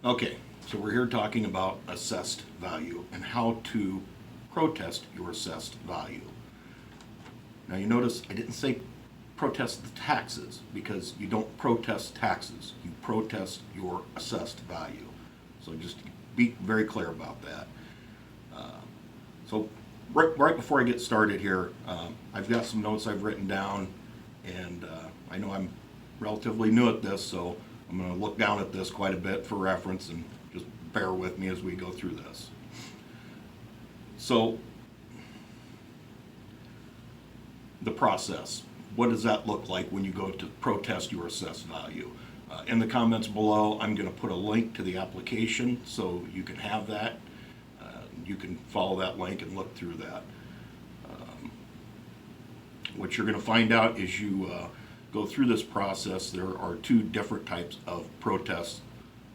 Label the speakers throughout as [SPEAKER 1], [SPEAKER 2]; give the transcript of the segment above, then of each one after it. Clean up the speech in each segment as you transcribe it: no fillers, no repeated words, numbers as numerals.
[SPEAKER 1] Okay, so we're here talking about assessed value and how to protest your assessed value. Now you notice I didn't say protest the taxes because you don't protest taxes. You protest your assessed value. So just be very clear about that. So right before I get started here, I've got some notes I've written down, and I know I'm relatively new at this, so I'm going to look down at this quite a bit for reference, and just bear with me as we go through this. So the process. What does that look like when you go to protest your assessed value? In the comments below, I'm going to put a link to the application so you can have that. You can follow that link and look through that. What you're going to find out as you go through this process, there are two different types of protests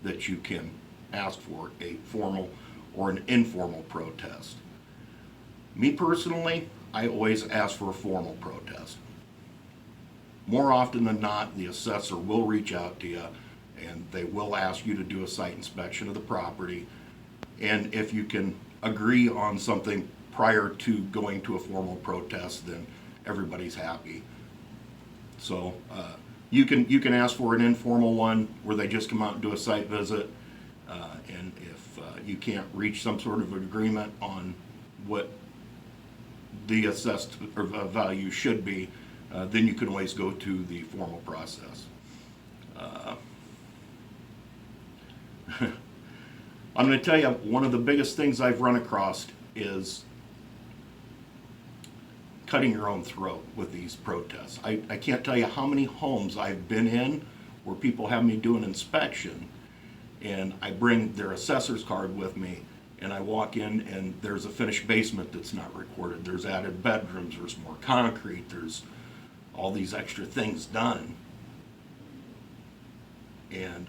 [SPEAKER 1] that you can ask for, a formal or an informal protest. Me personally, I always ask for a formal protest. More often than not, the assessor will reach out to you and they will ask you to do a site inspection of the property. And if you can agree on something prior to going to a formal protest, then everybody's happy. So you can ask for an informal one where they just come out and do a site visit. And if you can't reach some sort of agreement on what the assessed value should be, then you can always go to the formal process. I'm going to tell you, one of the biggest things I've run across is cutting your own throat with these protests. I can't tell you how many homes I've been in where people have me do an inspection, and I bring their assessor's card with me, and I walk in and there's a finished basement that's not recorded. There's added bedrooms, there's more concrete, there's all these extra things done. And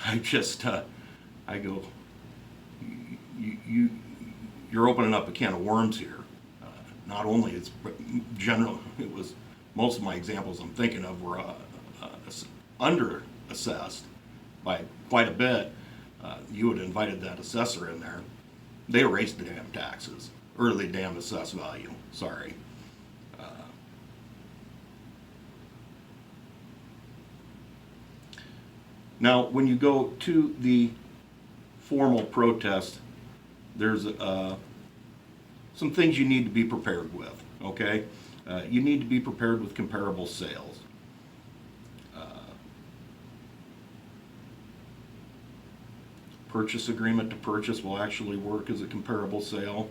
[SPEAKER 1] I just, I go, you're opening up a can of worms here. Not only it's general, it was most of my examples I'm thinking of were under assessed by quite a bit. You had invited that assessor in there. They erased the damn taxes, or the damn assessed value. Sorry. Now, when you go to the formal protest, there's some things you need to be prepared with, okay? You need to be prepared with comparable sales. Purchase agreement to purchase will actually work as a comparable sale.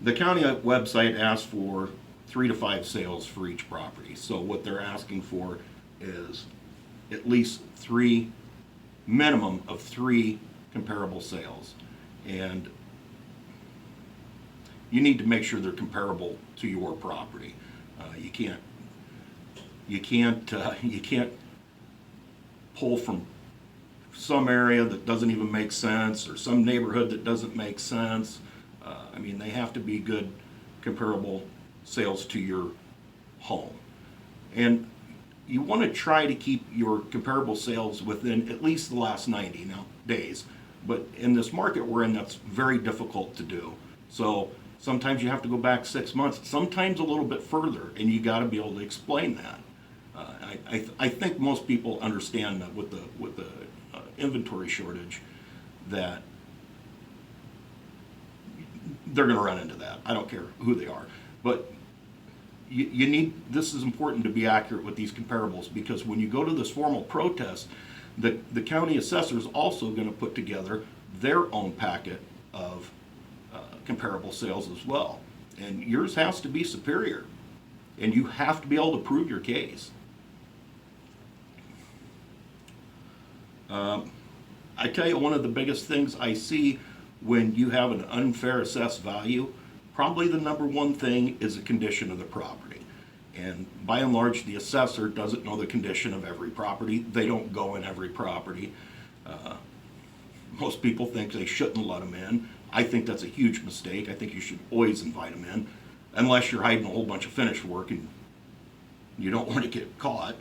[SPEAKER 1] The county website asks for 3 to 5 sales for each property. So what they're asking for is at least minimum of 3 comparable sales. And you need to make sure they're comparable to your property. You can't pull from some area that doesn't even make sense or some neighborhood that doesn't make sense. I mean, they have to be good comparable sales to your home. And you want to try to keep your comparable sales within at least the last 90 days. But in this market we're in, that's very difficult to do. So sometimes you have to go back 6 months, sometimes a little bit further, and you got to be able to explain that. I think most people understand that with the inventory shortage that they're going to run into that. I don't care who they are, but you need, this is important to be accurate with these comparables, because when you go to this formal protest, the county assessor is also going to put together their own packet of comparable sales as well, and yours has to be superior, and you have to be able to prove your case. I tell you, one of the biggest things I see when you have an unfair assessed value, probably the number one thing is the condition of the property. And by and large, the assessor doesn't know the condition of every property. They don't go in every property. Most people think they shouldn't let them in. I think that's a huge mistake. I think you should always invite them in, unless you're hiding a whole bunch of finished work and you don't want to get caught.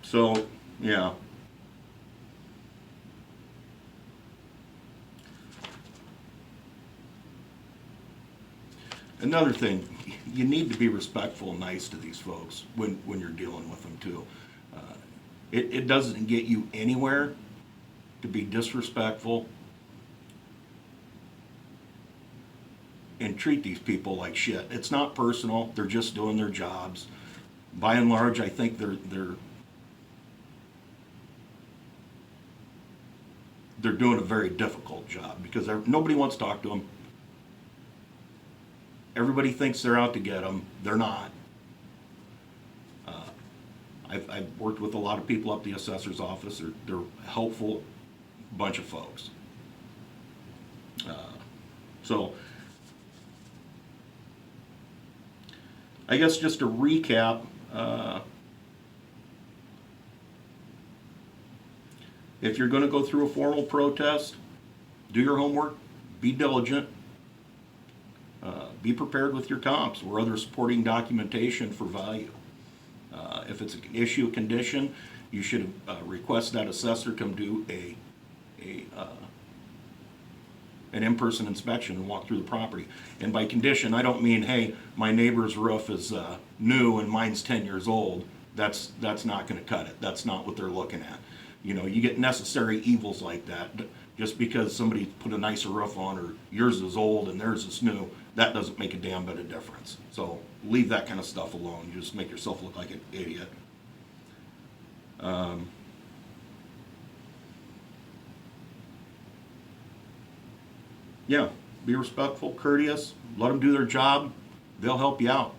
[SPEAKER 1] So, yeah. Another thing, you need to be respectful and nice to these folks when you're dealing with them too. It doesn't get you anywhere to be disrespectful and treat these people like shit. It's not personal. They're just doing their jobs. By and large, I think they're doing a very difficult job because nobody wants to talk to them. Everybody thinks they're out to get them. They're not. I've worked with a lot of people up the assessor's office. They're a helpful bunch of folks. So I guess just to recap, if you're going to go through a formal protest, do your homework, be diligent, be prepared with your comps or other supporting documentation for value. If it's an issue, a condition, you should request that assessor come do an in-person inspection and walk through the property. And by condition, I don't mean, hey, my neighbor's roof is new and mine's 10 years old. That's not going to cut it. That's not what they're looking at. You know, you get necessary evils like that. Just because somebody put a nicer roof on or yours is old and theirs is new, that doesn't make a damn bit of difference. So leave that kind of stuff alone. You just make yourself look like an idiot. Yeah, be respectful, courteous, let them do their job. They'll help you out.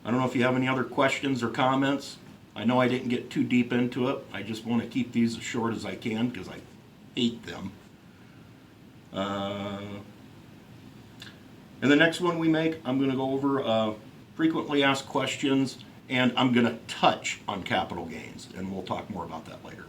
[SPEAKER 1] I don't know if you have any other questions or comments. I know I didn't get too deep into it. I just want to keep these as short as I can because I hate them. And the next one we make, I'm going to go over frequently asked questions, and I'm going to touch on capital gains, and we'll talk more about that later.